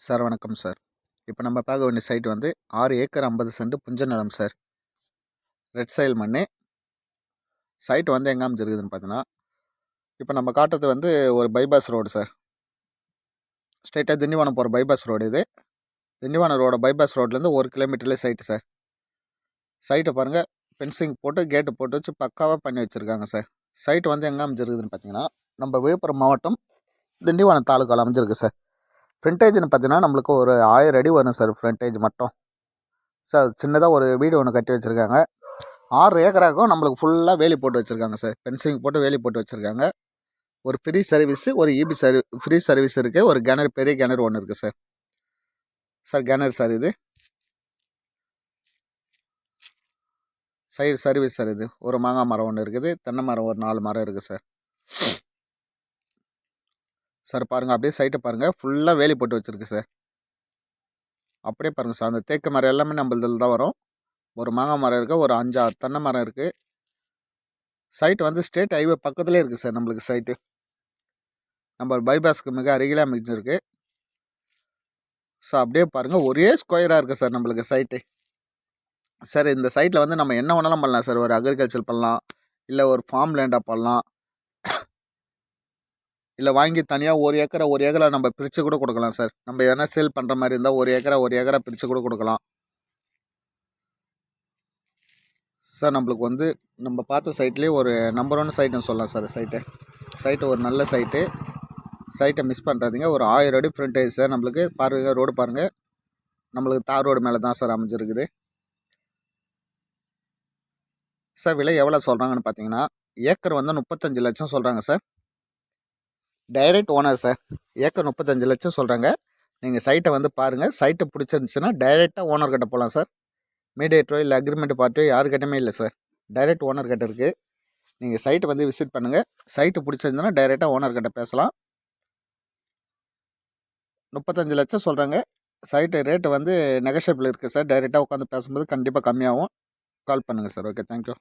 Sir வணக்கம் sir. இப்போ நம்ம பார்க்க வேண்டிய சைட் வந்து 6 ஏக்கர் 50 சென்ட் புஞ்ச நிலம் சார். ரெட் சாயில் மண்ணு. சைட் வந்து எங்கே அமைஞ்சிருக்குதுன்னு பார்த்தீங்கன்னா, இப்போ நம்ம காட்டுறது வந்து ஒரு பைபாஸ் ரோடு சார். ஸ்ட்ரைட்டாக திண்டிவனம் போகிற பைபாஸ் ரோடு இது. திண்டிவனம் ரோட பைபாஸ் ரோட்லேருந்து 1 கிலோமீட்டர்லேயே சைட்டு சார். சைட்டை பாருங்கள், ஃபென்சிங் போட்டு கேட்டு போட்டு வச்சு பக்காவாக பண்ணி வச்சுருக்காங்க சார். சைட்டு வந்து எங்கே அமைஞ்சிருக்குதுன்னு பார்த்தீங்கன்னா, நம்ம விழுப்புரம் மாவட்டம் திண்டிவனம் தாலுக்காவில் அமைஞ்சிருக்கு சார். ஃப்ரண்டேஜ்னு பார்த்தீங்கன்னா நம்மளுக்கு ஒரு 1000 அடி வரும் சார் ஃப்ரண்டேஜ் மட்டும். சார் சின்னதாக ஒரு வீடு ஒன்று கட்டி வச்சுருக்காங்க. 6 ஏக்கராக்கும் நம்மளுக்கு ஃபுல்லாக வேலி போட்டு வச்சுருக்காங்க சார். ஃபென்சிங் போட்டு வேலி போட்டு வச்சுருக்காங்க. ஒரு ஃப்ரீ சர்வீஸு, ஒரு இபி ஃப்ரீ சர்வீஸ் இருக்குது. ஒரு கிணறு, பெரிய கிணறு ஒன்று இருக்குது சார். சார் கிணறு சார் இது. சைடு சர்வீஸ் சார் இது. ஒரு மாங்காய் மரம் ஒன்று இருக்குது. தென்னை மரம் ஒரு 4 மரம் இருக்குது சார். சார் பாருங்கள், அப்படியே சைட்டை பாருங்கள், ஃபுல்லாக வேலி போட்டு வச்சுருக்கு சார். அப்படியே பாருங்கள் சார், அந்த தேக்கு மரம் எல்லாமே நம்மளதில் தான் வரும். ஒரு மாங்காய் மரம் இருக்குது, ஒரு 5-6 தென்னை மரம் இருக்குது. சைட்டு வந்து ஸ்டேட் ஹைவே பக்கத்துலேயே இருக்குது சார் நம்மளுக்கு சைட்டு. நம்ம பைபாஸ்க்கு மிக அருகிலே அமைஞ்சிருக்கு. ஸோ அப்படியே பாருங்கள், ஒரே ஸ்கொயராக இருக்குது சார் நம்மளுக்கு சைட்டு. சார் இந்த சைட்டில் வந்து நம்ம என்ன வேணாலும் பண்ணலாம் சார். ஒரு அக்ரிகல்ச்சர் பண்ணலாம், இல்லை ஒரு ஃபார்ம் லேண்டாக பண்ணலாம், இல்லை வாங்கி தனியாக ஒரு ஏக்கரை நம்ம பிரித்து கூட கொடுக்கலாம் சார். நம்ம எதனா சேல் பண்ணுற மாதிரி இருந்தால் ஒரு ஏக்கரை பிரித்து கூட கொடுக்கலாம் சார். நம்மளுக்கு வந்து நம்ம பார்த்த சைட்லேயே ஒரு நம்பர் 1 சைட்டுன்னு சொல்லலாம் சார். சைட்டு ஒரு நல்ல சைட்டு. சைட்டை மிஸ் பண்ணுறாதீங்க. ஒரு 1000 அடி ஃப்ரண்டேஜ் சார் நம்மளுக்கு. பாருங்கள் ரோடு பாருங்கள், நம்மளுக்கு தார் ரோடு மேலே தான் சார் அமைஞ்சிருக்குது சார். விலை எவ்வளோ சொல்கிறாங்கன்னு பார்த்தீங்கன்னா, ஏக்கர் வந்து 35 லட்சம் சொல்கிறாங்க sir. Direct owner sir. Acre 35 லட்சம் சொல்கிறாங்க. நீங்கள் சைட்டை வந்து பாருங்கள். சைட்டை பிடிச்சிருந்துச்சுன்னா டைரெக்டாக ஓனர்கிட்ட போகலாம் சார். மீடியேட்டரோ இல்லை அக்ரிமெண்ட் பார்ட்டியோ யாருக்கிட்டமே இல்லை சார். டைரெக்ட் ஓனர்கிட்ட இருக்குது. நீங்கள் சைட்டை வந்து விசிட் பண்ணுங்கள். சைட்டு பிடிச்சிருந்துன்னா டைரெக்டாக ஓனர்கிட்ட பேசலாம். 35 லட்சம் சொல்கிறாங்க. சைட்டு ரேட்டு வந்து நெகஷியபிள் இருக்குது சார். டைரெக்டாக உட்காந்து பேசும்போது கண்டிப்பாக கம்மியாகும். கால் பண்ணுங்கள் சார். Okay, thank you.